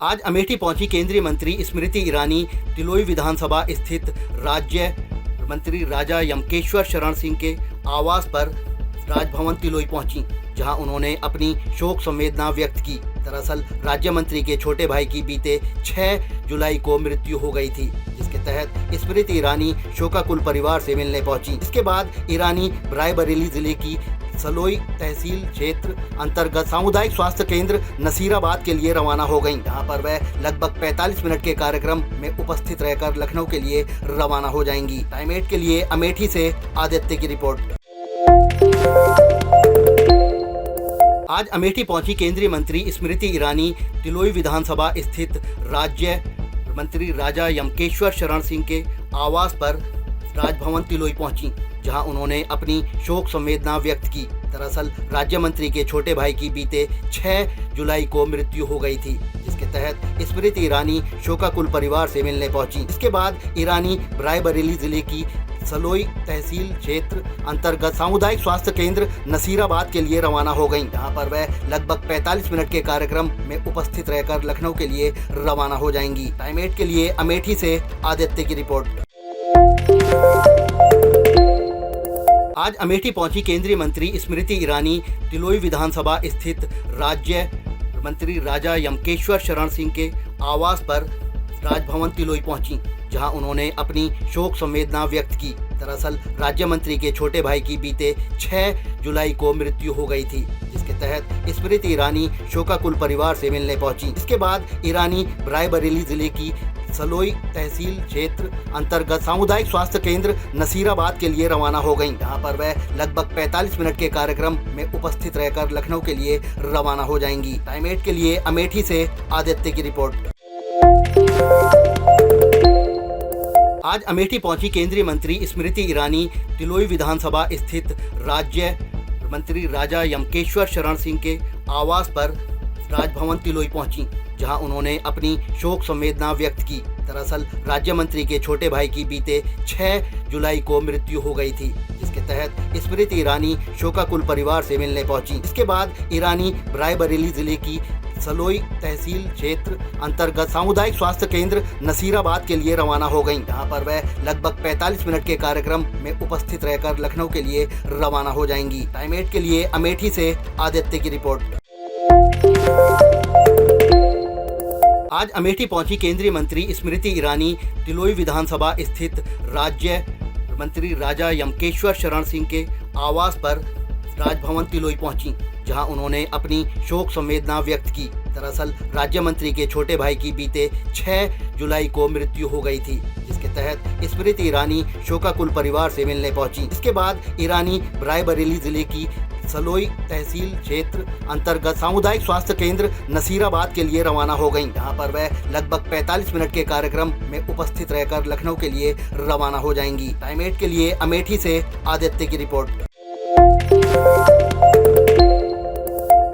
आज अमेठी पहुंची केंद्रीय मंत्री स्मृति ईरानी तिलोई विधानसभा स्थित राज्य मंत्री राजा यमकेश्वर शरण सिंह के आवास पर राजभवन तिलोई पहुंची, जहां उन्होंने अपनी शोक संवेदना व्यक्त की। दरअसल राज्य मंत्री के छोटे भाई की बीते 6 जुलाई को मृत्यु हो गई थी, जिसके तहत स्मृति ईरानी शोकाकुल परिवार से मिलने पहुंची। इसके बाद ईरानी रायबरेली जिले की सलोई तहसील क्षेत्र अंतर्गत सामुदायिक स्वास्थ्य केंद्र नसीराबाद के लिए रवाना हो गईं, जहां पर वह लगभग 45 मिनट के कार्यक्रम में उपस्थित रहकर लखनऊ के लिए रवाना हो जाएंगी। टाइम 8 के लिए अमेठी से आदित्य की रिपोर्ट। आज अमेठी पहुंची केंद्रीय मंत्री स्मृति ईरानी तिलोई विधानसभा स्थित राज्य मंत्री राजा यमकेश्वर शरण सिंह के आवास पर राजभवन तिलोई पहुंची, जहां उन्होंने अपनी शोक संवेदना व्यक्त की। दरअसल राज्य मंत्री के छोटे भाई की बीते 6 जुलाई को मृत्यु हो गई थी, जिसके तहत स्मृति ईरानी शोकाकुल परिवार से मिलने पहुंची। इसके बाद ईरानी रायबरेली जिले की सलोई तहसील क्षेत्र अंतर्गत सामुदायिक स्वास्थ्य केंद्र नसीराबाद के लिए रवाना हो गईं, जहां पर वह लगभग 45 मिनट के कार्यक्रम में उपस्थित रहकर लखनऊ के लिए रवाना हो जाएंगी। टाइम 8 के लिए अमेठी से आदित्य की रिपोर्ट। आज अमेठी पहुंची केंद्रीय मंत्री स्मृति ईरानी तिलोई विधानसभा स्थित राज्य मंत्री राजा यमकेश्वर शरण सिंह के आवास पर राजभवन तिलोई पहुंची, जहां उन्होंने अपनी शोक संवेदना व्यक्त की। दरअसल राज्य मंत्री के छोटे भाई की बीते 6 जुलाई को मृत्यु हो गई थी, जिसके तहत स्मृति ईरानी शोकाकुल परिवार से मिलने पहुंची। इसके बाद ईरानी रायबरेली जिले की सलोई तहसील क्षेत्र अंतर्गत सामुदायिक स्वास्थ्य केंद्र नसीराबाद के लिए रवाना हो गईं, जहां पर वह लगभग 45 मिनट के कार्यक्रम में उपस्थित रहकर लखनऊ के लिए रवाना हो जाएंगी। टाइम 8 के लिए अमेठी से आदित्य की रिपोर्ट। आज अमेठी पहुंची केंद्रीय मंत्री स्मृति ईरानी तिलोई विधानसभा स्थित राज्य मंत्री राजा यमकेश्वर शरण सिंह के आवास पर राजभवन तिलोई पहुंची, जहां उन्होंने अपनी शोक संवेदना व्यक्त की। दरअसल राज्य मंत्री के छोटे भाई की बीते 6 जुलाई को मृत्यु हो गई थी, जिसके तहत स्मृति ईरानी शोकाकुल परिवार से मिलने पहुंची। इसके बाद ईरानी रायबरेली जिले की सलोई तहसील क्षेत्र अंतर्गत सामुदायिक स्वास्थ्य केंद्र नसीराबाद के लिए रवाना हो गईं, जहां पर वह लगभग 45 मिनट के कार्यक्रम में उपस्थित रहकर लखनऊ के लिए रवाना हो जाएंगी। टाइम 8 के लिए अमेठी से आदित्य की रिपोर्ट। आज अमेठी पहुंची केंद्रीय मंत्री स्मृति ईरानी तिलोई विधानसभा स्थित राज्य मंत्री राजा यमकेश्वर शरण सिंह के आवास पर राजभवन तिलोई पहुंची, जहां उन्होंने अपनी शोक संवेदना व्यक्त की। दरअसल राज्य मंत्री के छोटे भाई की बीते 6 जुलाई को मृत्यु हो गई थी, जिसके तहत स्मृति ईरानी शोकाकुल परिवार से मिलने पहुंची। इसके बाद ईरानी रायबरेली जिले की सलोई तहसील क्षेत्र अंतर्गत सामुदायिक स्वास्थ्य केंद्र नसीराबाद के लिए रवाना हो गईं, जहां पर वह लगभग 45 मिनट के कार्यक्रम में उपस्थित रहकर लखनऊ के लिए रवाना हो जाएंगी। टाइम 8 के लिए अमेठी से आदित्य की रिपोर्ट।